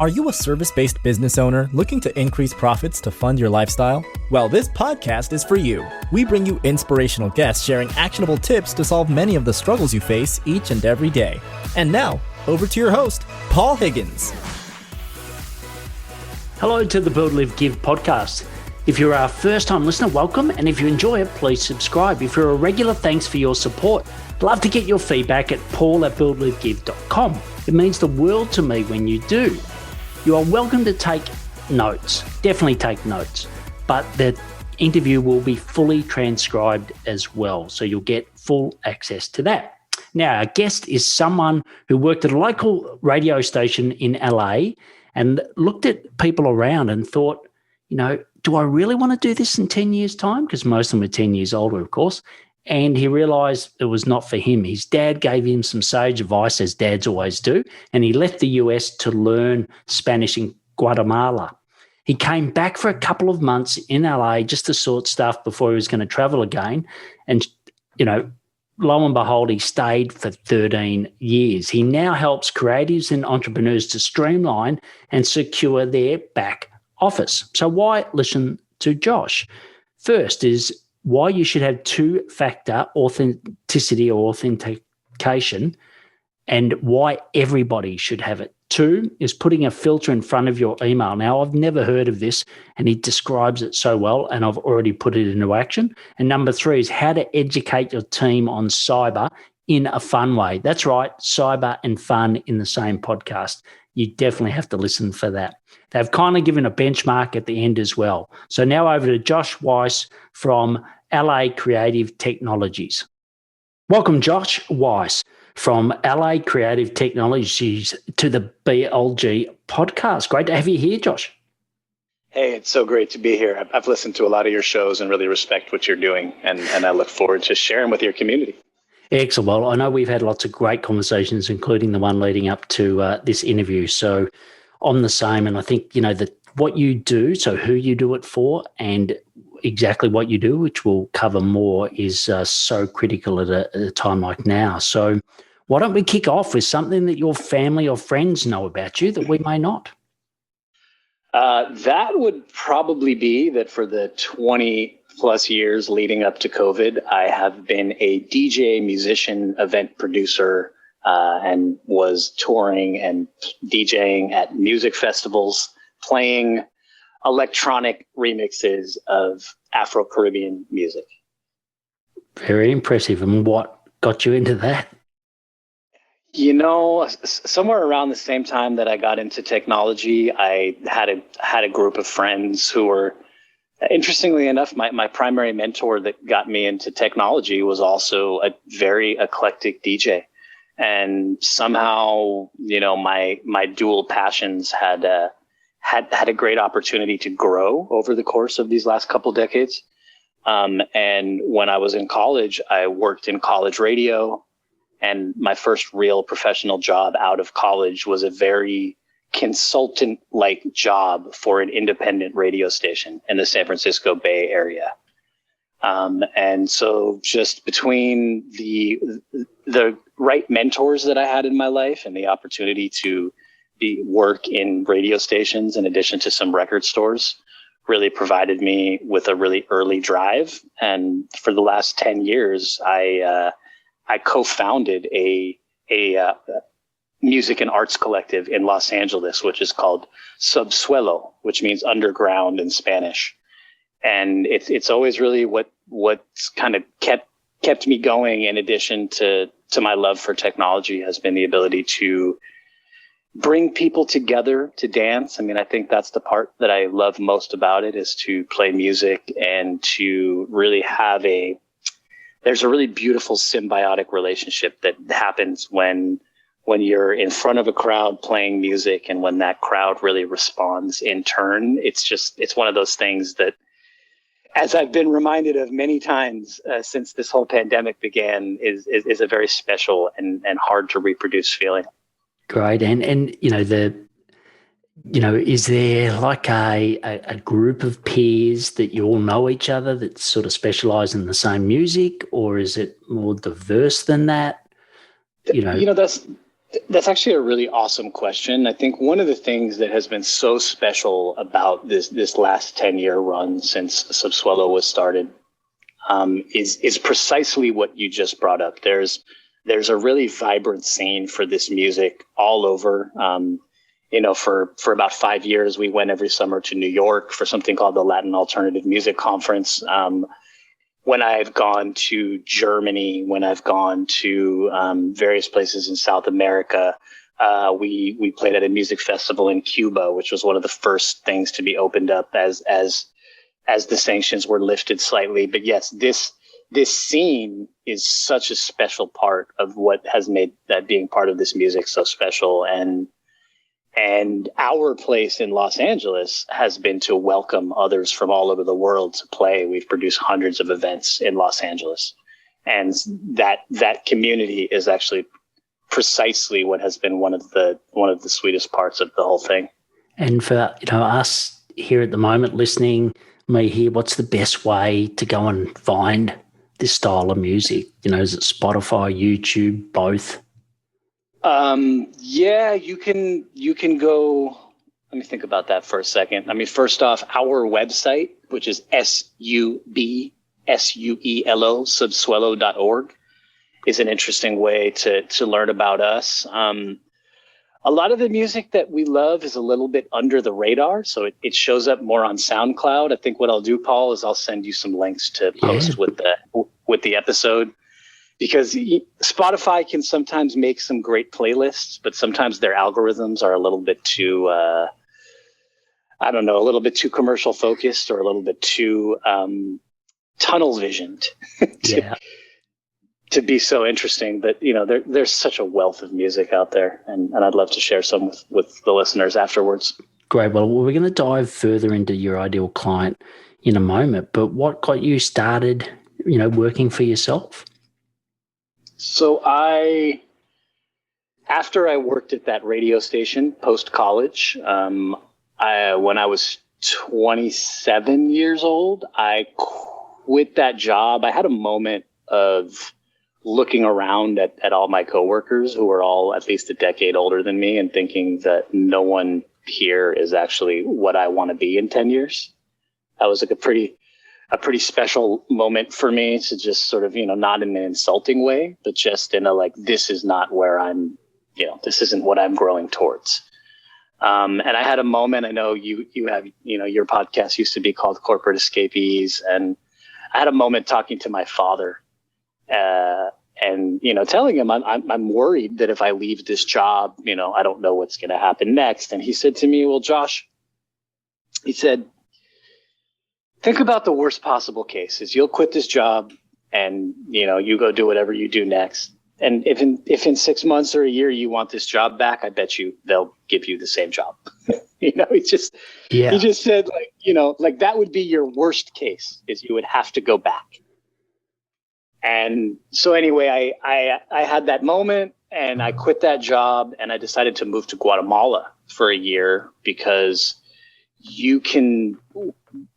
Are you a service-based business owner looking to increase profits to fund your lifestyle? Well, this podcast is for you. We bring you inspirational guests sharing actionable tips to solve many of the struggles you face each and every day. And now, over to your host, Paul Higgins. Hello to the Build, Live, Give podcast. If you're our first-time listener, welcome. And if you enjoy it, please subscribe. If you're a regular, thanks for your support. Love to get your feedback at paul@buildlivegive.com. It means the world to me when you do. You are welcome to take notes. Definitely take notes. But the interview will be fully transcribed as well. So you'll get full access to that. Now, our guest is someone who worked at a local radio station in LA and looked at people around and thought, do I really want to do this in 10 years' time? Because most of them are 10 years older, of course. And he realized it was not for him. His dad gave him some sage advice, as dads always do, and he left the US to learn Spanish in Guatemala. He came back for a couple of months in LA just to sort stuff before he was going to travel again. And, lo and behold, he stayed for 13 years. He now helps creatives and entrepreneurs to streamline and secure their back office. So why listen to Josh? First is why you should have two-factor authenticity or authentication and why everybody should have it. Two is putting a filter in front of your email. Now, I've never heard of this, and he describes it so well, and I've already put it into action. And number three is how to educate your team on cyber in a fun way. That's right, cyber and fun in the same podcast. You definitely have to listen for that. They've kind of given a benchmark at the end as well. So now over to Josh Weiss from LA Creative Technologies. Welcome, Josh Weiss from LA Creative Technologies to the BLG podcast. Great to have you here, Josh. Hey, it's so great to be here. I've listened to a lot of your shows and really respect what you're doing, and I look forward to sharing with your community. Excellent. Well, I know we've had lots of great conversations, including the one leading up to this interview. So I'm the same. And I think, that what you do, so who you do it for and exactly what you do, which we'll cover more, is so critical at a time like now. So why don't we kick off with something that your family or friends know about you that we may not? That would probably be that for the 20 plus years leading up to COVID, I have been a DJ, musician, event producer, and was touring and DJing at music festivals, playing electronic remixes of Afro-Caribbean music. Very impressive. And what got you into that? Somewhere around the same time that I got into technology, I had a group of friends who were, interestingly enough, my primary mentor that got me into technology was also a very eclectic DJ. And somehow, my dual passions had a great opportunity to grow over the course of these last couple decades. And when I was in college, I worked in college radio. And my first real professional job out of college was a very consultant-like job for an independent radio station in the San Francisco Bay Area. And so just between the right mentors that I had in my life and the opportunity to work in radio stations in addition to some record stores really provided me with a really early drive. And for the last 10 years, I co-founded a music and arts collective in Los Angeles, which is called Subsuelo, which means underground in Spanish. And it's always really what's kind of kept me going, in addition to my love for technology, has been the ability to bring people together to dance. I mean, I think that's the part that I love most about it, is to play music and to really have there's a really beautiful symbiotic relationship that happens when you're in front of a crowd playing music, and when that crowd really responds in turn. It's one of those things that, as I've been reminded of many times since this whole pandemic began, is a very special and hard to reproduce feeling. Great. And is there like a group of peers that you all know each other that sort of specialize in the same music, or is it more diverse than that? That's actually a really awesome question. I think one of the things that has been so special about this last 10-year run since Subswello was started is precisely what you just brought up. There's a really vibrant scene for this music all over. For about 5 years, we went every summer to New York for something called the Latin Alternative Music Conference. When I've gone to Germany, when I've gone to various places in South America, we played at a music festival in Cuba, which was one of the first things to be opened up as the sanctions were lifted slightly. But yes, this scene is such a special part of what has made that being part of this music so special. And our place in Los Angeles has been to welcome others from all over the world to play. We've produced hundreds of events in Los Angeles. And that community is actually precisely what has been one of the sweetest parts of the whole thing. And for us here at the moment listening, me here, what's the best way to go and find this style of music? Is it Spotify, YouTube, both? Yeah, you can go. Let me think about that for a second. I mean, first off, our website, which is SUBSUELO, subswello.org, is an interesting way to learn about us. A lot of the music that we love is a little bit under the radar, so it shows up more on SoundCloud. I think what I'll do, Paul, is I'll send you some links to post with the episode. Because Spotify can sometimes make some great playlists, but sometimes their algorithms are a little bit too, a little bit too commercial focused or a little bit too tunnel visioned to be so interesting. But, there's such a wealth of music out there, and I'd love to share some with the listeners afterwards. Great. Well, we're going to dive further into your ideal client in a moment, but what got you started, working for yourself? So after I worked at that radio station post-college, when I was 27 years old, I quit that job. I had a moment of looking around at all my coworkers who were all at least a decade older than me and thinking that no one here is actually what I want to be in 10 years. That was like a pretty special moment for me to just sort of, not in an insulting way, but just in a this is not where I'm, this isn't what I'm growing towards. And I had a moment. I know you have, your podcast used to be called Corporate Escapees. And I had a moment talking to my father and, telling him I'm worried that if I leave this job, I don't know what's going to happen next. And he said to me, well, Josh, he said, think about the worst possible case is you'll quit this job and, you go do whatever you do next. And if in 6 months or a year you want this job back, I bet you they'll give you the same job. He just said that would be your worst case is you would have to go back. And so anyway, I had that moment and I quit that job and I decided to move to Guatemala for a year because you can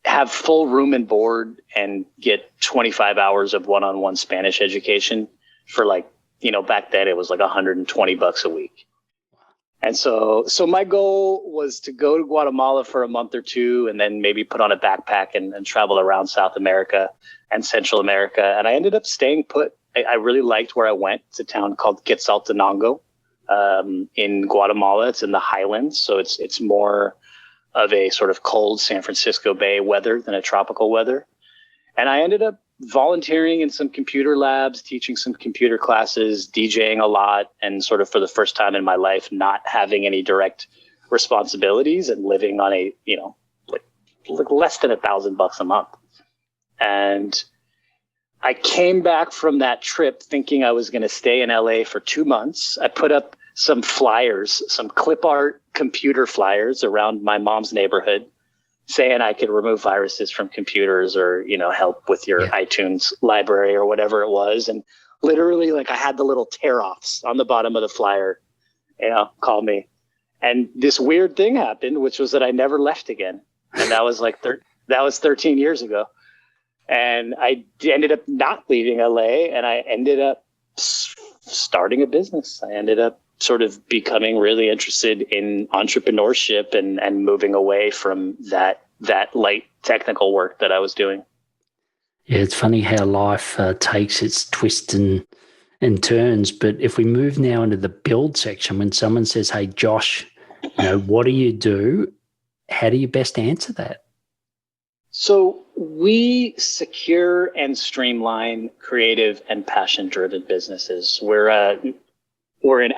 have full room and board and get 25 hours of one-on-one Spanish education for back then it was $120 a week. And so my goal was to go to Guatemala for a month or two and then maybe put on a backpack and travel around South America and Central America. And I ended up staying put. I really liked where I went. It's a town called Quetzaltenango in Guatemala. It's in the highlands. So it's more of a sort of cold San Francisco Bay weather than a tropical weather. And I ended up volunteering in some computer labs, teaching some computer classes, DJing a lot, and sort of for the first time in my life, not having any direct responsibilities and living on a, less than $1,000 a month. And I came back from that trip thinking I was going to stay in LA for 2 months. I put up some flyers, some clip art computer flyers around my mom's neighborhood saying I could remove viruses from computers or, help with your iTunes library or whatever it was. And literally I had the little tear offs on the bottom of the flyer, call me. And this weird thing happened, which was that I never left again. And that was that was 13 years ago. And I ended up not leaving LA and I ended up starting a business. I ended up sort of becoming really interested in entrepreneurship and moving away from that light technical work that I was doing. Yeah, it's funny how life takes its twists and turns. But if we move now into the build section, when someone says, "Hey, Josh, what do you do?" How do you best answer that? So we secure and streamline creative and passion-driven businesses. We're an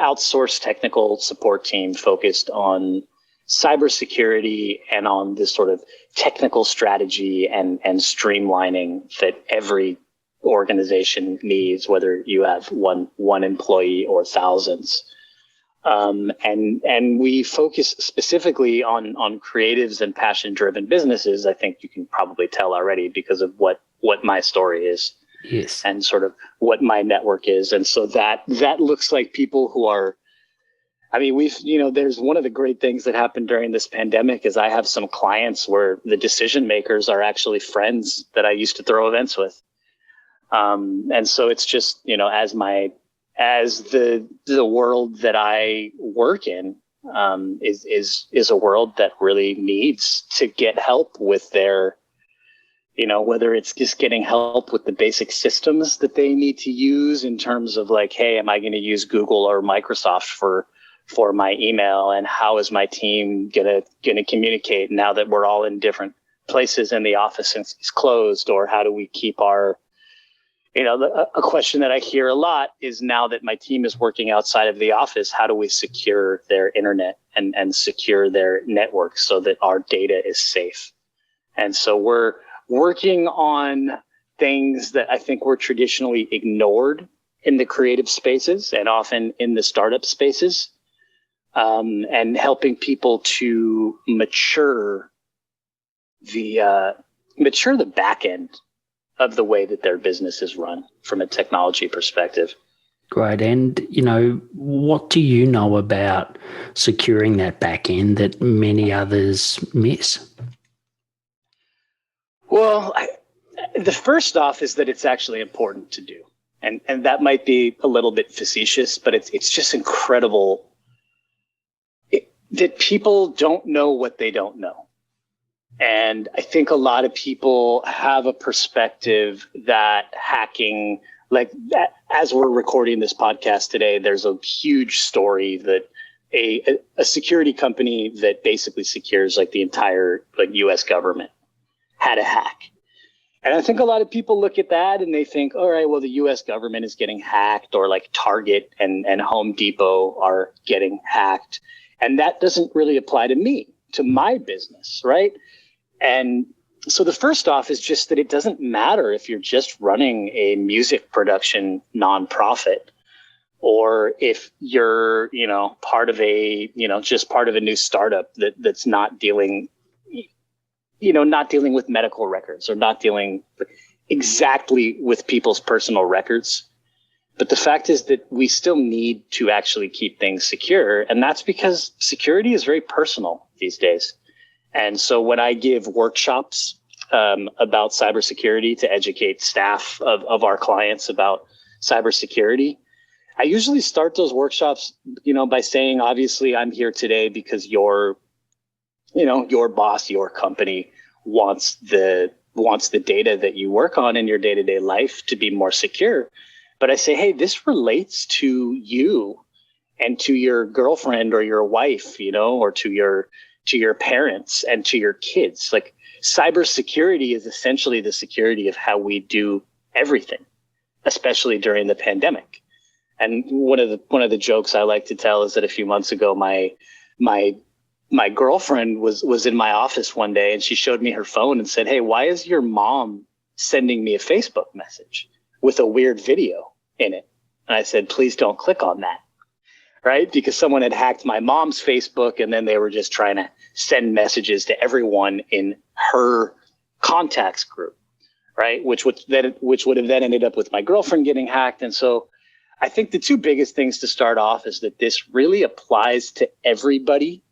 outsourced technical support team focused on cybersecurity and on this sort of technical strategy and streamlining that every organization needs, whether you have one employee or thousands. And we focus specifically on creatives and passion-driven businesses. I think you can probably tell already because of what my story is. Yes. And sort of what my network is. And so that looks like people who are, there's one of the great things that happened during this pandemic is I have some clients where the decision makers are actually friends that I used to throw events with. And so it's just, as the world that I work in is a world that really needs to get help with their, whether it's just getting help with the basic systems that they need to use in terms of like, hey, am I going to use Google or Microsoft for my email, and how is my team gonna communicate now that we're all in different places and the office is closed, or how do we keep our a question that I hear a lot is, now that my team is working outside of the office, how do we secure their internet and secure their network so that our data is safe? And so we're working on things that I think were traditionally ignored in the creative spaces and often in the startup spaces, and helping people to mature the back end of the way that their business is run from a technology perspective. Great. And, what do you know about securing that back end that many others miss? Well, the first off is that it's actually important to do. And that might be a little bit facetious, but it's just incredible that people don't know what they don't know. And I think a lot of people have a perspective that hacking, like that, as we're recording this podcast today, there's a huge story that a security company that basically secures like the entire US government had a hack. And I think a lot of people look at that and they think, all right, well, the US government is getting hacked, or like Target and Home Depot are getting hacked. And that doesn't really apply to me, to my business, right? And so the first off is just that it doesn't matter if you're just running a music production nonprofit, or if you're, part of a, just part of a new startup that's not dealing with medical records, or not dealing exactly with people's personal records. But the fact is that we still need to actually keep things secure. And that's because security is very personal these days. And so when I give workshops about cybersecurity to educate staff of our clients about cybersecurity, I usually start those workshops, by saying, obviously, I'm here today because your boss, your company wants the data that you work on in your day-to-day life to be more secure. But I say, hey, this relates to you and to your girlfriend or your wife, or to your parents and to your kids. Like, cybersecurity is essentially the security of how we do everything, especially during the pandemic. And one of the jokes I like to tell is that a few months ago, my girlfriend was in my office one day, and she showed me her phone and said, hey, why is your mom sending me a Facebook message with a weird video in it? And I said, please don't click on that. Right? Because someone had hacked my mom's Facebook, and then they were just trying to send messages to everyone in her contacts group, right? Which would have then ended up with my girlfriend getting hacked. And so I think the two biggest things to start off is that this really applies to everybody,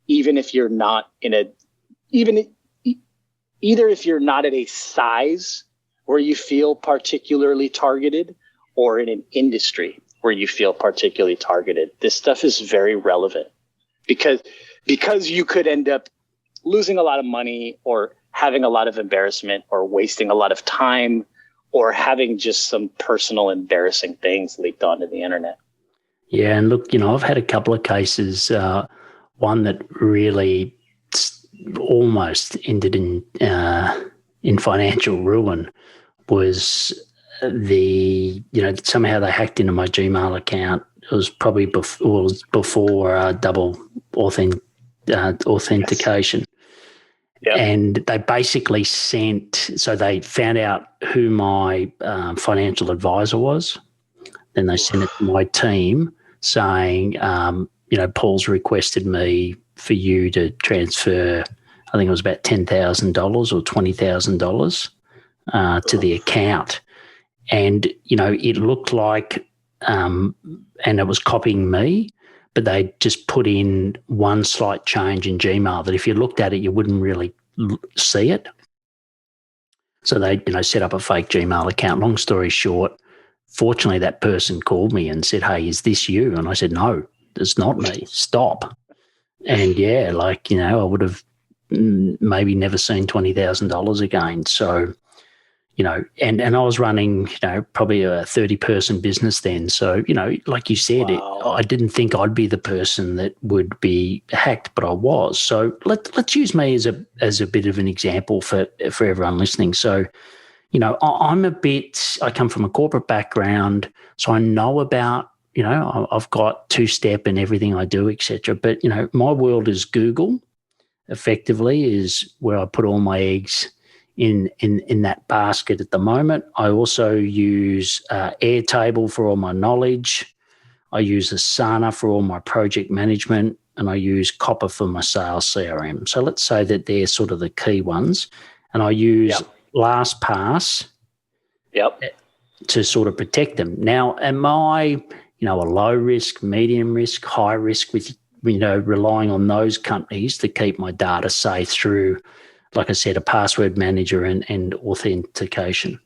even if you're not either if you're not at a size where you feel particularly targeted, or in an industry where you feel particularly targeted. This stuff is very relevant because you could end up losing a lot of money or having a lot of embarrassment or wasting a lot of time or having just some personal embarrassing things leaked onto the internet. Yeah, and look, I've had a couple of cases. One that really almost ended in financial ruin was somehow they hacked into my Gmail account. It was probably before double authentication. Yes. Yep. And they basically they found out who my financial advisor was. Then they sent it to my team saying, Paul's requested me for you to transfer, I think it was about $10,000 or $20,000 to the account. And, it looked like, and it was copying me, but they just put in one slight change in Gmail that if you looked at it, you wouldn't really see it. So they, set up a fake Gmail account. Long story short, fortunately, that person called me and said, "Hey, is this you?" And I said, "No, it's not me. Stop." And I would have maybe never seen $20,000 again. So, and I was running, probably a 30-person business then. So, like you said, wow. I didn't think I'd be the person that would be hacked, but I was. So let's use me as a bit of an example for everyone listening. So, I come from a corporate background, so I know about, I've got two-step and everything I do, etc. But, my world is Google, effectively, is where I put all my eggs in that basket at the moment. I also use Airtable for all my knowledge. I use Asana for all my project management, and I use Copper for my sales CRM. So let's say that they're sort of the key ones. And I use LastPass to sort of protect them. Now, am I, a low risk, medium risk, high risk with, relying on those companies to keep my data safe through, like I said, a password manager and authentication?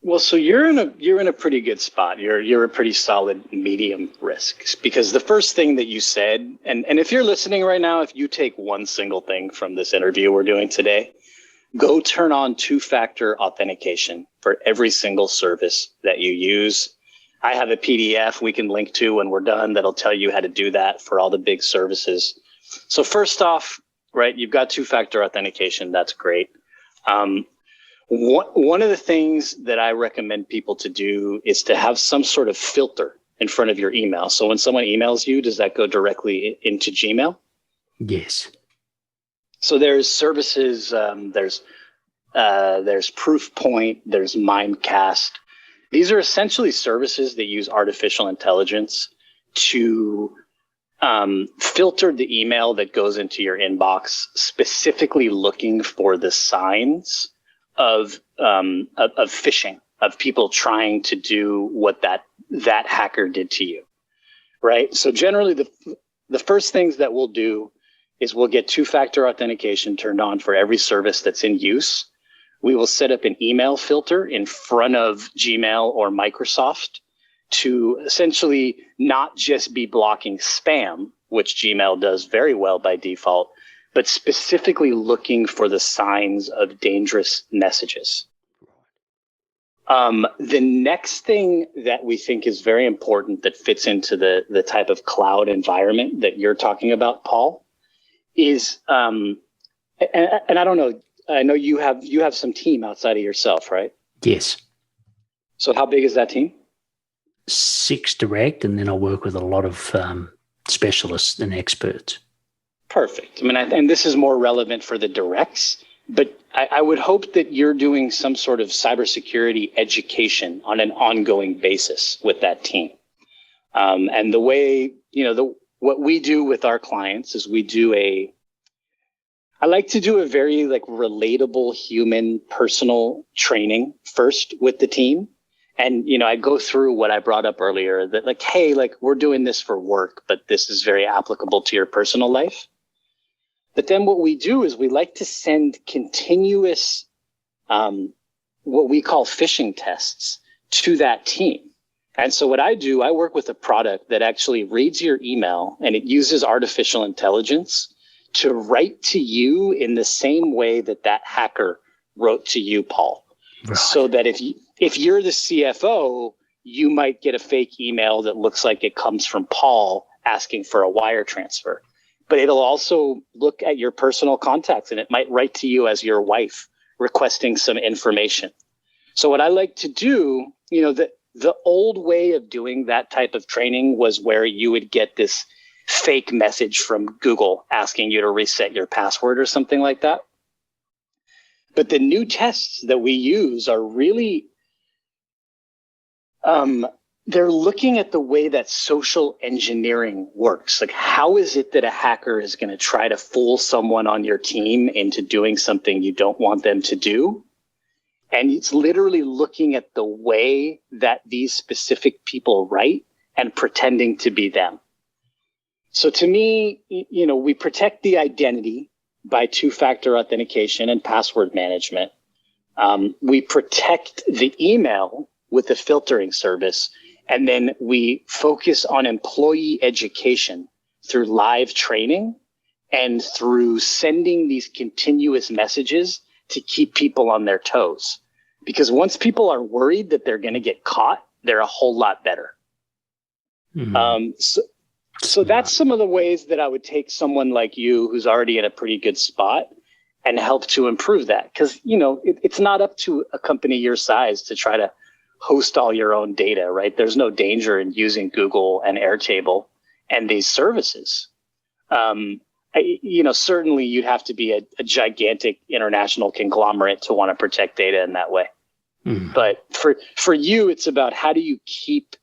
Well, so you're in a pretty good spot. You're a pretty solid medium risk, because the first thing that you said, and if you're listening right now, if you take one single thing from this interview we're doing today, go turn on two-factor authentication for every single service that you use. I have a PDF we can link to when we're done that'll tell you how to do that for all the big services. So first off, right, you've got two-factor authentication. That's great. One of the things that I recommend people to do is to have some sort of filter in front of your email. So when someone emails you, does that go directly into Gmail? Yes. So there's services, there's Proofpoint, there's Mimecast. These are essentially services that use artificial intelligence to filter the email that goes into your inbox, specifically looking for the signs of phishing, of people trying to do what that hacker did to you, right? So generally, the first things that we'll do is we'll get two-factor authentication turned on for every service that's in use. We will set up an email filter in front of Gmail or Microsoft to essentially not just be blocking spam, which Gmail does very well by default, but specifically looking for the signs of dangerous messages. The next thing that we think is very important that fits into the type of cloud environment that you're talking about, Paul, is, and I don't know, I know you have some team outside of yourself, right? Yes. So how big is that team? 6 direct, and then I work with a lot of specialists and experts. Perfect. I mean, and this is more relevant for the directs, but I would hope that you're doing some sort of cybersecurity education on an ongoing basis with that team. And the way, what we do with our clients is I like to do a very relatable human personal training first with the team. And, I go through what I brought up earlier that hey, we're doing this for work, but this is very applicable to your personal life. But then what we do is we like to send continuous, what we call phishing tests to that team. And so what I do, I work with a product that actually reads your email and it uses artificial intelligence to write to you in the same way that that hacker wrote to you, Paul. Right. So that if you're the CFO, you might get a fake email that looks like it comes from Paul asking for a wire transfer. But it'll also look at your personal contacts and it might write to you as your wife requesting some information. So what I like to do, the old way of doing that type of training was where you would get this fake message from Google asking you to reset your password or something like that. But the new tests that we use are really, they're looking at the way that social engineering works. Like, how is it that a hacker is going to try to fool someone on your team into doing something you don't want them to do? And it's literally looking at the way that these specific people write and pretending to be them. So to me, we protect the identity by two-factor authentication and password management. We protect the email with the filtering service. And then we focus on employee education through live training and through sending these continuous messages to keep people on their toes. Because once people are worried that they're going to get caught, they're a whole lot better. Mm-hmm. So that's some of the ways that I would take someone like you who's already in a pretty good spot and help to improve that. Because, it's not up to a company your size to try to host all your own data, right? There's no danger in using Google and Airtable and these services. Certainly you'd have to be a gigantic international conglomerate to want to protect data in that way. Mm. But for you, it's about how do you keep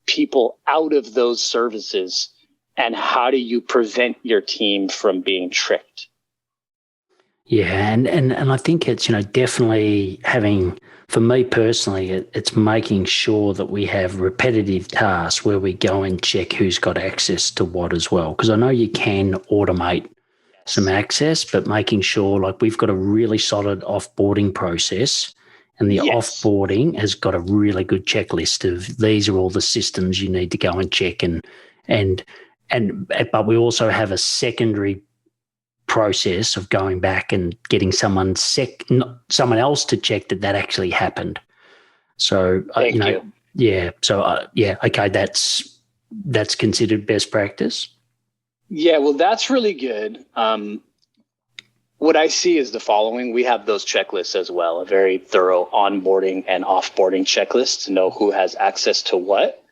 people out of those services and how do you prevent your team from being tricked? Yeah, and I think it's, definitely having, for me personally, it's making sure that we have repetitive tasks where we go and check who's got access to what as well. Because I know you can automate some access, but making sure like we've got a really solid offboarding process, and the offboarding has got a really good checklist of these are all the systems you need to go and check, but we also have a secondary process of going back and getting someone else to check that actually happened. So okay, that's considered best practice. Yeah, well, that's really good. What I see is the following. We have those checklists as well, a very thorough onboarding and offboarding checklist to know who has access to what.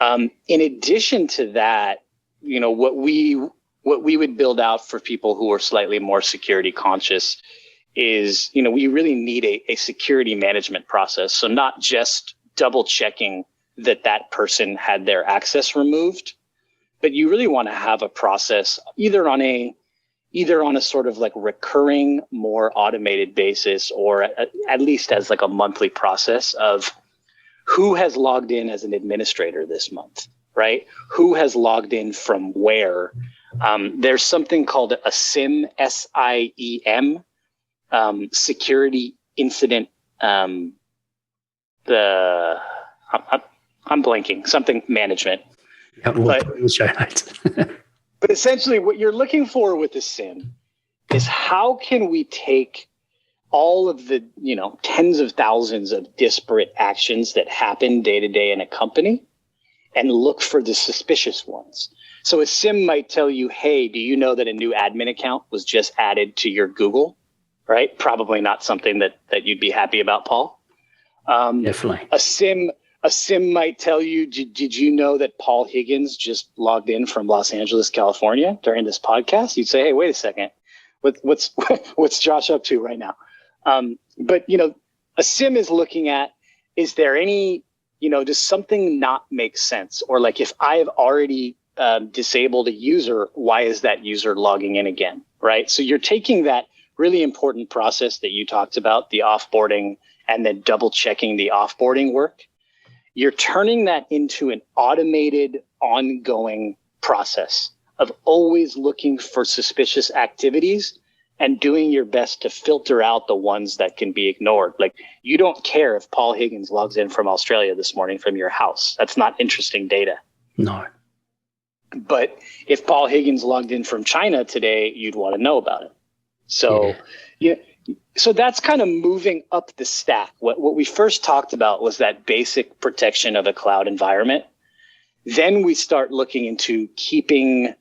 In addition to that, what we would build out for people who are slightly more security conscious is, we really need a security management process. So not just double checking that person had their access removed, but you really want to have a process either on a sort of like recurring, more automated basis, or at least as like a monthly process of who has logged in as an administrator this month, right? Who has logged in from where? There's something called a SIEM, SIEM, security incident. I'm blanking, something management. But essentially what you're looking for with the SIEM is how can we take all of the, tens of thousands of disparate actions that happen day to day in a company and look for the suspicious ones. So a SIEM might tell you, hey, do you know that a new admin account was just added to your Google, right? Probably not something that you'd be happy about, Paul. Definitely. A SIEM might tell you, did you know that Paul Higgins just logged in from Los Angeles, California during this podcast? You'd say, hey, wait a second. What's Josh up to right now? But a SIEM is looking at, is there any, does something not make sense? Or like if I have already disabled a user, why is that user logging in again, right? So you're taking that really important process that you talked about, the offboarding, and then double checking the offboarding work. You're turning that into an automated, ongoing process of always looking for suspicious activities and doing your best to filter out the ones that can be ignored. Like, you don't care if Paul Higgins logs in from Australia this morning from your house. That's not interesting data. No. But if Paul Higgins logged in from China today, you'd want to know about it. So, so that's kind of moving up the stack. What we first talked about was that basic protection of a cloud environment. Then we start looking into keeping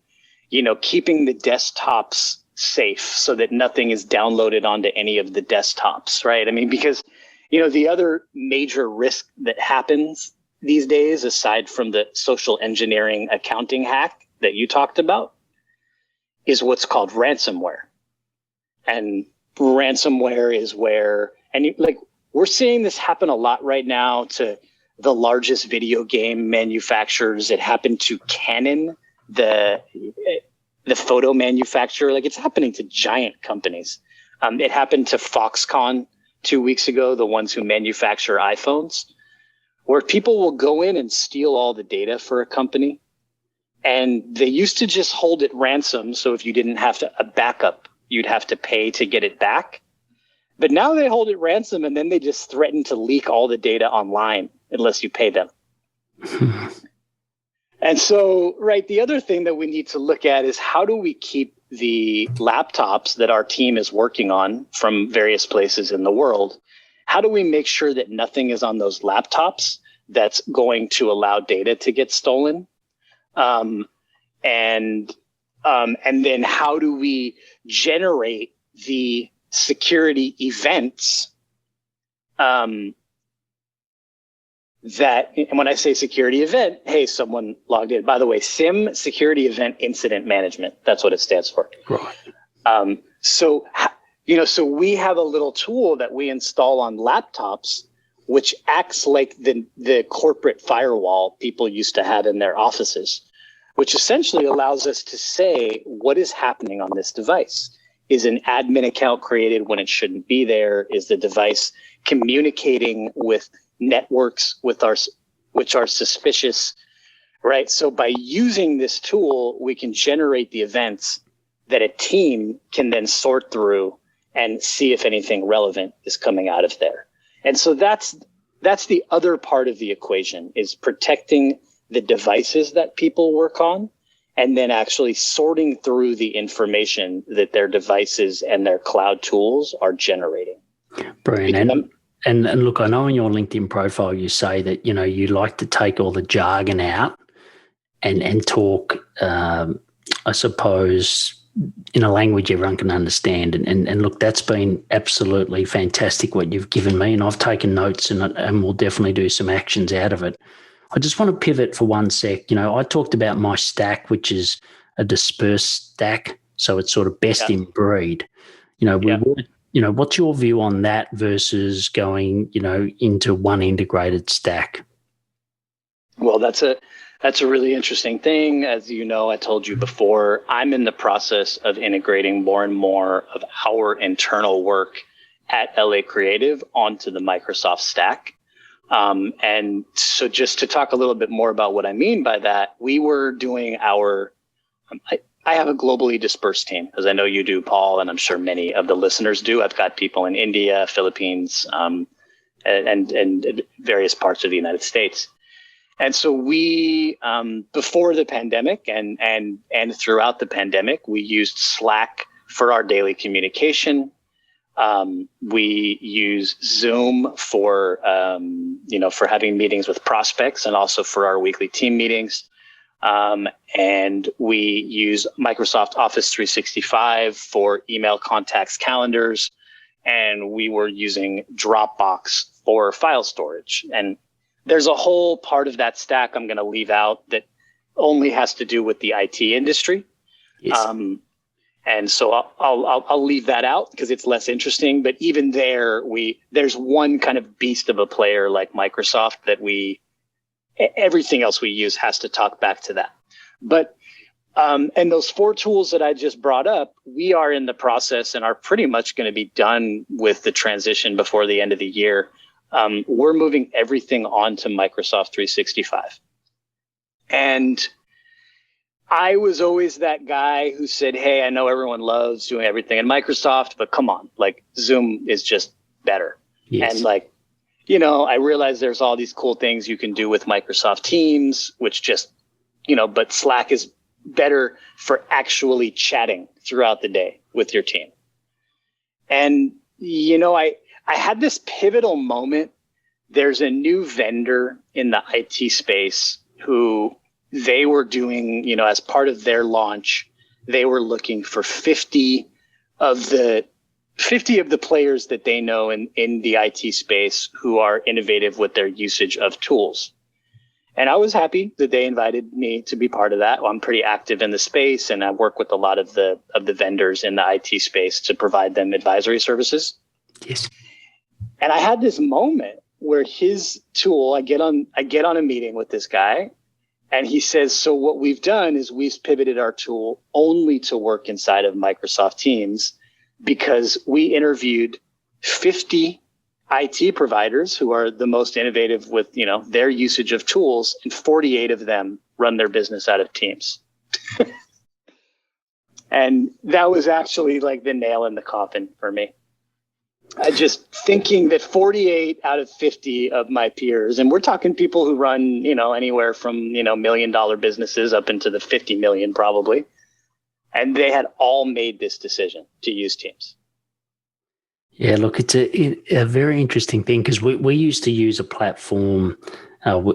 the desktops safe so that nothing is downloaded onto any of the desktops, right? I mean, because, the other major risk that happens these days, aside from the social engineering accounting hack that you talked about, is what's called ransomware. And ransomware is where, we're seeing this happen a lot right now to the largest video game manufacturers. It happened to Canon, the photo manufacturer. Like, it's happening to giant companies. It happened to Foxconn 2 weeks ago, the ones who manufacture iPhones, where people will go in and steal all the data for a company. And they used to just hold it ransom. So if you didn't have a backup, you'd have to pay to get it back. But now they hold it ransom, and then they just threaten to leak all the data online unless you pay them. And so, right, the other thing that we need to look at is, how do we keep the laptops that our team is working on from various places in the world? How do we make sure that nothing is on those laptops that's going to allow data to get stolen? And then how do we generate the security events that, and when I say security event, hey, someone logged in. By the way, SIM, Security Event Incident Management. That's what it stands for. Right. So we have a little tool that we install on laptops, which acts like the corporate firewall people used to have in their offices, which essentially allows us to say what is happening on this device. Is an admin account created when it shouldn't be there? Is the device communicating with networks which are suspicious, right? So by using this tool, we can generate the events that a team can then sort through and see if anything relevant is coming out of there. And so that's the other part of the equation, is protecting the devices that people work on, and then actually sorting through the information that their devices and their cloud tools are generating. Brilliant. And look, I know in your LinkedIn profile you say that, you like to take all the jargon out and talk, I suppose, in a language everyone can understand. And look, that's been absolutely fantastic what you've given me, and I've taken notes and we'll definitely do some actions out of it. I just want to pivot for one sec. I talked about my stack, which is a dispersed stack, so it's sort of best in breed. What's your view on that versus going, into one integrated stack? Well, that's a really interesting thing. As you know, I told you before, I'm in the process of integrating more and more of our internal work at LA Creative onto the Microsoft stack. And so just to talk a little bit more about what I mean by that, we were doing I have a globally dispersed team, as I know you do, Paul, and I'm sure many of the listeners do. I've got people in India, Philippines, and various parts of the United States. And so we, before the pandemic and throughout the pandemic, we used Slack for our daily communication. We use Zoom for having meetings with prospects, and also for our weekly team meetings. And we use Microsoft Office 365 for email contacts, calendars, and we were using Dropbox for file storage. And there's a whole part of that stack I'm going to leave out that only has to do with the IT industry. Yes. And so I'll leave that out because it's less interesting. But even there's one kind of beast of a player like Microsoft that everything else we use has to talk back to that. But and those 4 tools that I just brought up, we are in the process and are pretty much going to be done with the transition before the end of the year. We're moving everything onto Microsoft 365. And I was always that guy who said, hey, I know everyone loves doing everything in Microsoft, but come on, like Zoom is just better. Yes. And like, you know, I realize there's all these cool things you can do with Microsoft Teams, which just, you know, but Slack is better for actually chatting throughout the day with your team. And, you know, I had this pivotal moment. There's a new vendor in the IT space who they were doing, you know, as part of their launch, they were looking for 50 of the players that they know in the IT space who are innovative with their usage of tools. And I was happy that they invited me to be part of that. I'm pretty active in the space, and I work with a lot of the vendors in the IT space to provide them advisory services. Yes. And I had this moment where his tool, I get on a meeting with this guy, and he says, so what we've done is we've pivoted our tool only to work inside of Microsoft Teams because we interviewed 50 IT providers who are the most innovative with, you know, their usage of tools, and 48 of them run their business out of Teams. And that was actually like the nail in the coffin for me. I just thinking that 48 out of 50 of my peers, and we're talking people who run, you know, anywhere from, you know, $1 million businesses up into the 50 million probably. And they had all made this decision to use Teams. Yeah, look, it's a very interesting thing because we used to use a platform,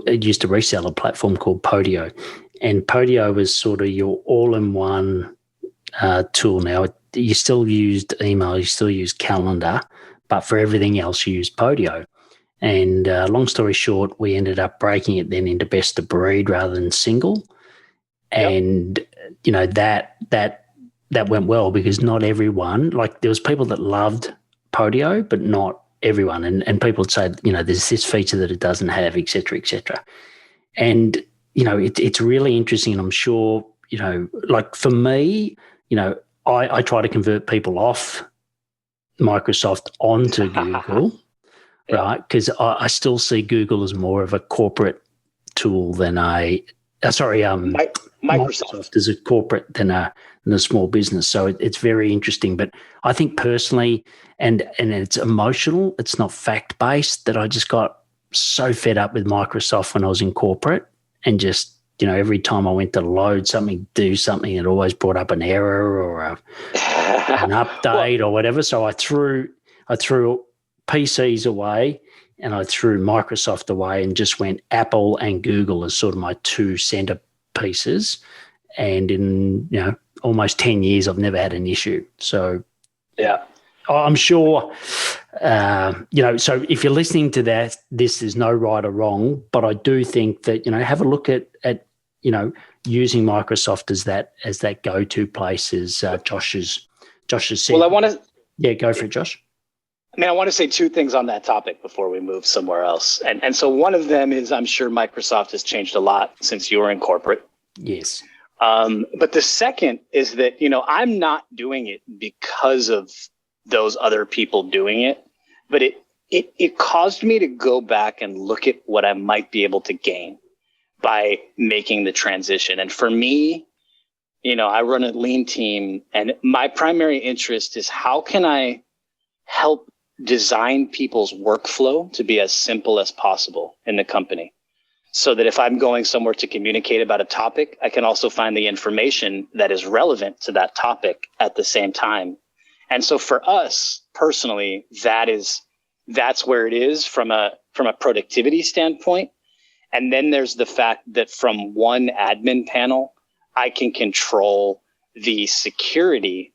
used to resell a platform called Podio. And Podio was sort of your all-in-one tool now. You still used email, you still used calendar, but for everything else, you used Podio. And long story short, we ended up breaking it then into best of breed rather than single. And, you know, that went well because not everyone, like there was people that loved Podio, but not everyone. And people would say, you know, there's this feature that it doesn't have, et cetera, et cetera. And, you know, it's really interesting. And I'm sure, you know, like for me, you know, I try to convert people off Microsoft onto Google, right? Because I still see Google as more of a corporate tool than Microsoft is a corporate than a small business. So it's very interesting. But I think personally, and it's emotional, it's not fact-based, that I just got so fed up with Microsoft when I was in corporate, and just, you know, every time I went to load something, do something, it always brought up an error or an update or whatever. So I threw PCs away and I threw Microsoft away and just went Apple and Google as sort of my two centerpieces. And in, you know, almost 10 years, I've never had an issue. So yeah, I'm sure, you know, so if you're listening to that, this is no right or wrong, but I do think that, you know, have a look at you know, using Microsoft as that go-to place, as Josh has said. Well, I want to... Yeah, go for it, Josh. I mean, I want to say two things on that topic before we move somewhere else. And so one of them is, I'm sure Microsoft has changed a lot since you were in corporate. Yes. But the second is that, you know, I'm not doing it because of those other people doing it, but it caused me to go back and look at what I might be able to gain by making the transition. And for me, you know, I run a lean team, and my primary interest is how can I help design people's workflow to be as simple as possible in the company, so that if I'm going somewhere to communicate about a topic, I can also find the information that is relevant to that topic at the same time. And so for us personally, that's where it is from a productivity standpoint. And then there's the fact that from one admin panel, I can control the security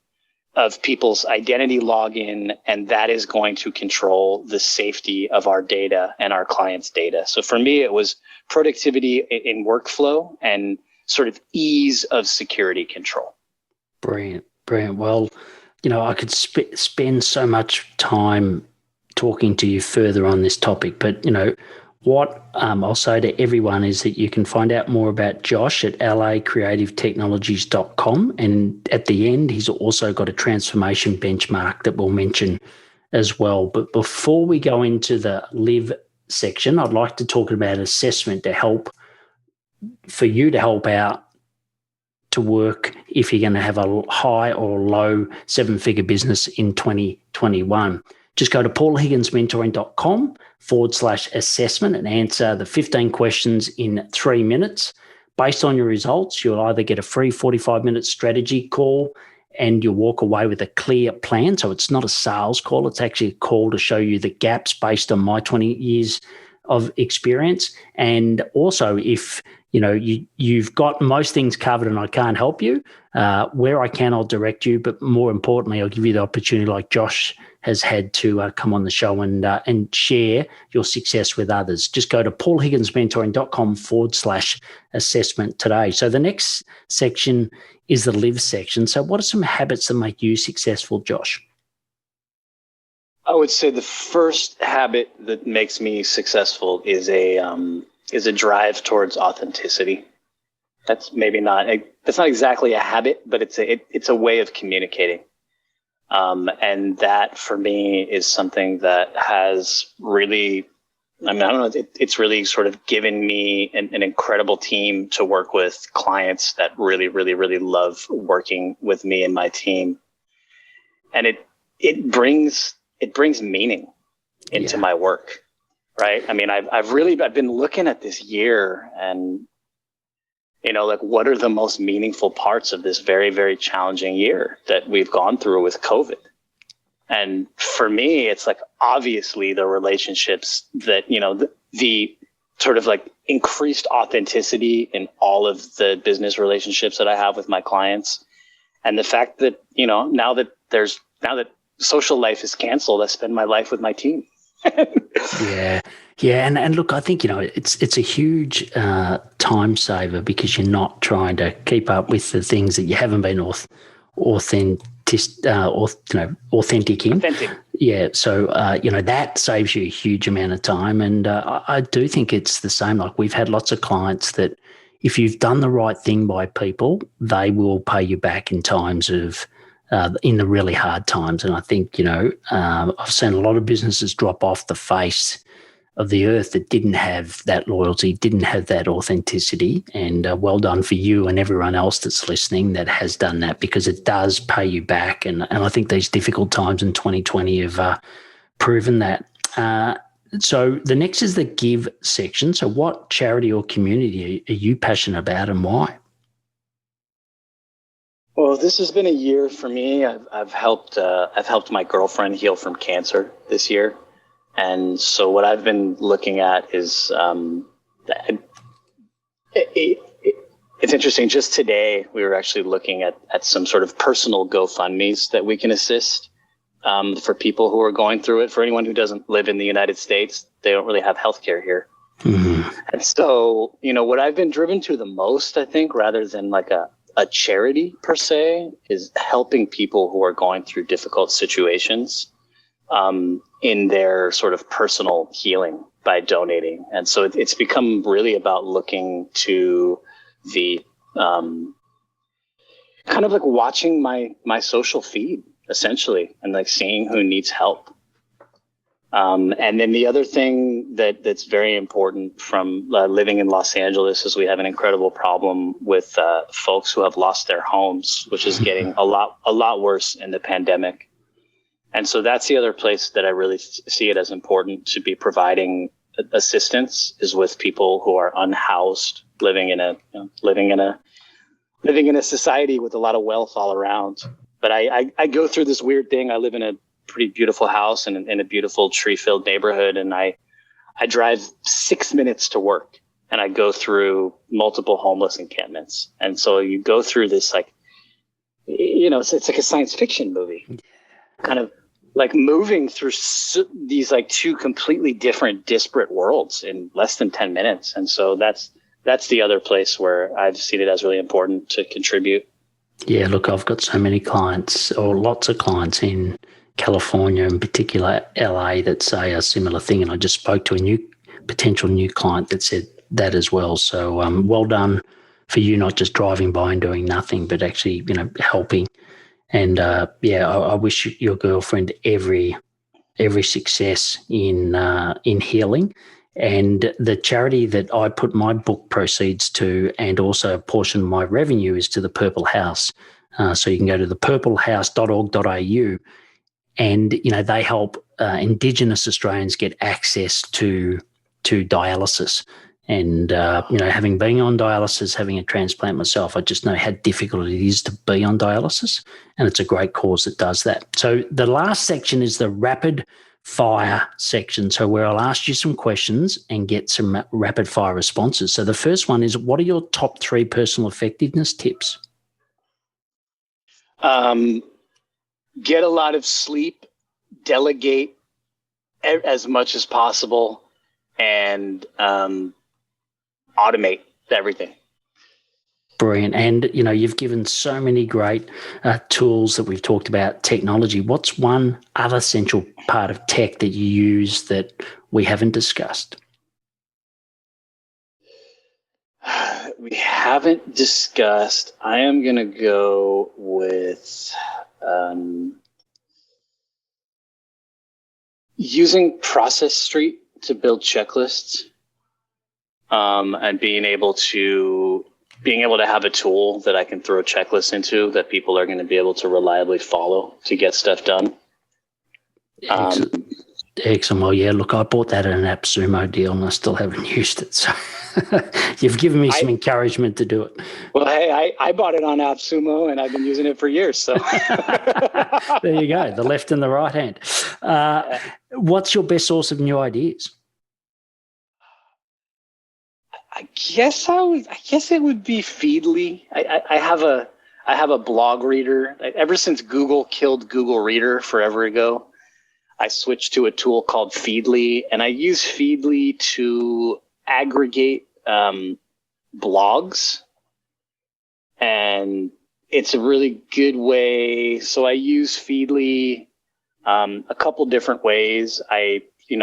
of people's identity login, and that is going to control the safety of our data and our clients' data. So for me, it was productivity in workflow and sort of ease of security control. Brilliant. Well, you know, I could spend so much time talking to you further on this topic, but, you know, what I'll say to everyone is that you can find out more about Josh at lacreativetechnologies.com. And at the end, he's also got a transformation benchmark that we'll mention as well. But before we go into the live section, I'd like to talk about assessment for you to help out to work if you're going to have a high or low seven-figure business in 2021. Just go to paulhigginsmentoring.com/assessment and answer the 15 questions in 3 minutes. Based on your results, you'll either get a free 45-minute strategy call and you'll walk away with a clear plan. So it's not a sales call. It's actually a call to show you the gaps based on my 20 years of experience. And also, if you've got most things covered and I can't help you, where I can, I'll direct you. But more importantly, I'll give you the opportunity, like Josh has had, to come on the show and share your success with others. Just go to paulhigginsmentoring.com/assessment today. So the next section is the live section. So what are some habits that make you successful, Josh? I would say the first habit that makes me successful is a drive towards authenticity. That's not exactly a habit, but it's a way of communicating. And that for me is something that has really, I don't know, it's really sort of given me an incredible team to work with, clients that really, really, really love working with me and my team. And it brings meaning into my work, right? I mean, I've been looking at this year and, what are the most meaningful parts of this very, very challenging year that we've gone through with COVID? And for me, it's like, obviously the relationships that, the sort of like increased authenticity in all of the business relationships that I have with my clients. And the fact that, now that social life is canceled, I spend my life with my team. Yeah. And look, I think, it's a huge time saver because you're not trying to keep up with the things that you haven't been authentic in. Authentic. Yeah. So, that saves you a huge amount of time. And I do think it's the same. Like, we've had lots of clients that if you've done the right thing by people, they will pay you back in times of in the really hard times. And I think, I've seen a lot of businesses drop off the face of the earth that didn't have that loyalty, didn't have that authenticity. And well done for you and everyone else that's listening that has done that, because it does pay you back. And I think these difficult times in 2020 have proven that. So the next is the give section. So what charity or community are you passionate about and why? Well, this has been a year for me. I've helped my girlfriend heal from cancer this year. And so what I've been looking at is, it's interesting. Just today, we were actually looking at some sort of personal GoFundMes that we can assist for people who are going through it. For anyone who doesn't live in the United States, they don't really have healthcare here. Mm-hmm. And so, what I've been driven to the most, I think, rather than like a charity per se, is helping people who are going through difficult situations in their sort of personal healing by donating. And so it's become really about looking to the kind of like watching my social feed, essentially, and like seeing who needs help. And then the other thing that's very important from living in Los Angeles is we have an incredible problem with folks who have lost their homes, which is getting a lot worse in the pandemic. And so that's the other place that I really see it as important to be providing assistance, is with people who are unhoused, living in a society with a lot of wealth all around. But I go through this weird thing. I live in a pretty beautiful house and in a beautiful tree-filled neighborhood, and I drive 6 minutes to work, and I go through multiple homeless encampments. And so you go through this, like, it's like a science fiction movie, kind of like moving through these like two completely different, disparate worlds in less than 10 minutes. And so that's the other place where I've seen it as really important to contribute. Yeah, look, I've got so many clients, or lots of clients in California, in particular LA, that say a similar thing. And I just spoke to a potential new client that said that as well. So well done for you, not just driving by and doing nothing, but actually, helping. And I wish your girlfriend every success in healing. And the charity that I put my book proceeds to, and also a portion of my revenue, is to the Purple House. So you can go to thepurplehouse.org.au, and they help Indigenous Australians get access to dialysis. And having been on dialysis, having a transplant myself, I just know how difficult it is to be on dialysis, and it's a great cause that does that. So the last section is the rapid fire section, so where I'll ask you some questions and get some rapid fire responses. So the first one is, what are your top 3 personal effectiveness tips? Get a lot of sleep, delegate as much as possible, and automate everything. Brilliant. And, you've given so many great tools that we've talked about, technology. What's one other essential part of tech that you use that we haven't discussed? We haven't discussed. I am going to go with using Process Street to build checklists, and being able to have a tool that I can throw checklists into that people are going to be able to reliably follow to get stuff done. Excellent. Well, yeah, look, I bought that at an AppSumo deal and I still haven't used it. So you've given me some encouragement to do it. Well, hey, I bought it on AppSumo and I've been using it for years. So there you go, the left and the right hand. What's your best source of new ideas? I guess it would be Feedly. I have a blog reader. Ever since Google killed Google Reader forever ago, I switched to a tool called Feedly, and I use Feedly to aggregate blogs, and it's a really good way. So I use Feedly a couple different ways.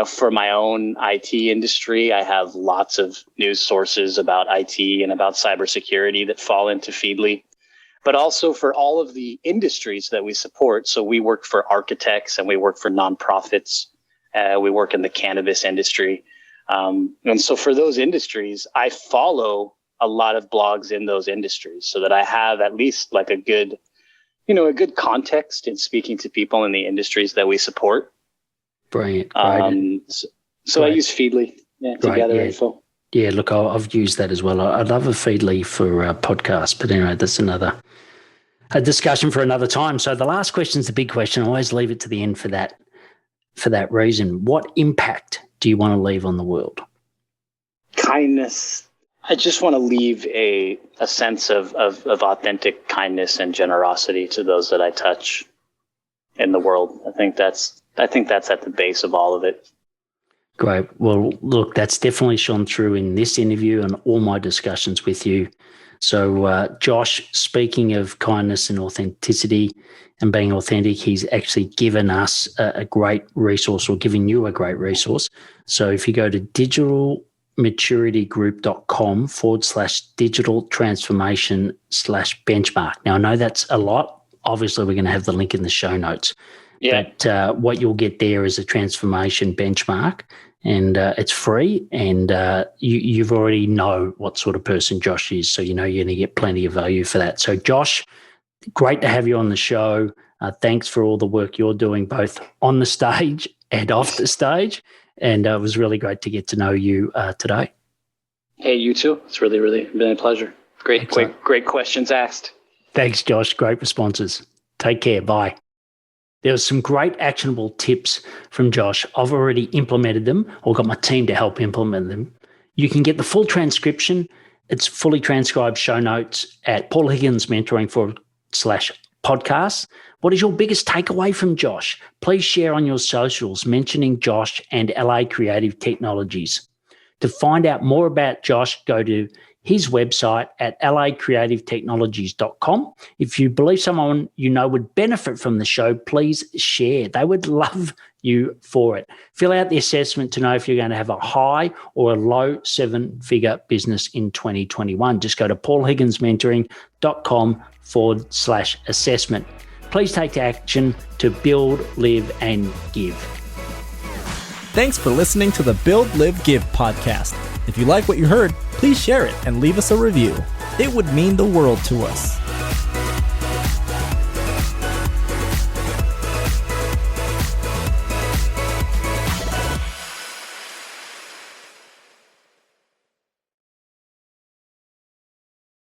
For my own IT industry, I have lots of news sources about IT and about cybersecurity that fall into Feedly, but also for all of the industries that we support. So we work for architects and we work for nonprofits. We work in the cannabis industry. And so for those industries, I follow a lot of blogs in those industries so that I have at least like a good context in speaking to people in the industries that we support. Brilliant. So I use Feedly to gather info. Yeah, look, I've used that as well. I love a Feedly for podcasts, but anyway, that's a discussion for another time. So the last question is the big question. I always leave it to the end for that reason. What impact do you want to leave on the world? Kindness. I just want to leave a sense of authentic kindness and generosity to those that I touch in the world. I think that's at the base of all of it. Great. Well, look, that's definitely shone through in this interview and all my discussions with you. So, Josh, speaking of kindness and authenticity and being authentic, he's actually given us a great resource, or giving you a great resource. So if you go to digitalmaturityGroup.com/digital transformation/benchmark. Now, I know that's a lot. Obviously, we're going to have the link in the show notes. Yeah. But what you'll get there is a transformation benchmark, and it's free, and you've already know what sort of person Josh is, so you're going to get plenty of value for that. So Josh, great to have you on the show. Thanks for all the work you're doing, both on the stage and off the stage, and it was really great to get to know you today. Hey, you too. It's really, really been a pleasure. Great questions asked. Thanks, Josh. Great responses. Take care. Bye. There were some great actionable tips from Josh. I've already implemented them, or got my team to help implement them. You can get the full transcription. It's fully transcribed show notes at paulhigginsmentoring.com/podcast. What is your biggest takeaway from Josh? Please share on your socials mentioning Josh and LA Creative Technologies. To find out more about Josh, go to his website at lacreativetechnologies.com. If you believe someone you know would benefit from the show, please share. They would love you for it. Fill out the assessment to know if you're going to have a high or a low 7-figure business in 2021. Just go to paulhigginsmentoring.com/assessment. Please take action to build, live, and give. Thanks for listening to the Build, Live, Give podcast. If you like what you heard, please share it and leave us a review. It would mean the world to us.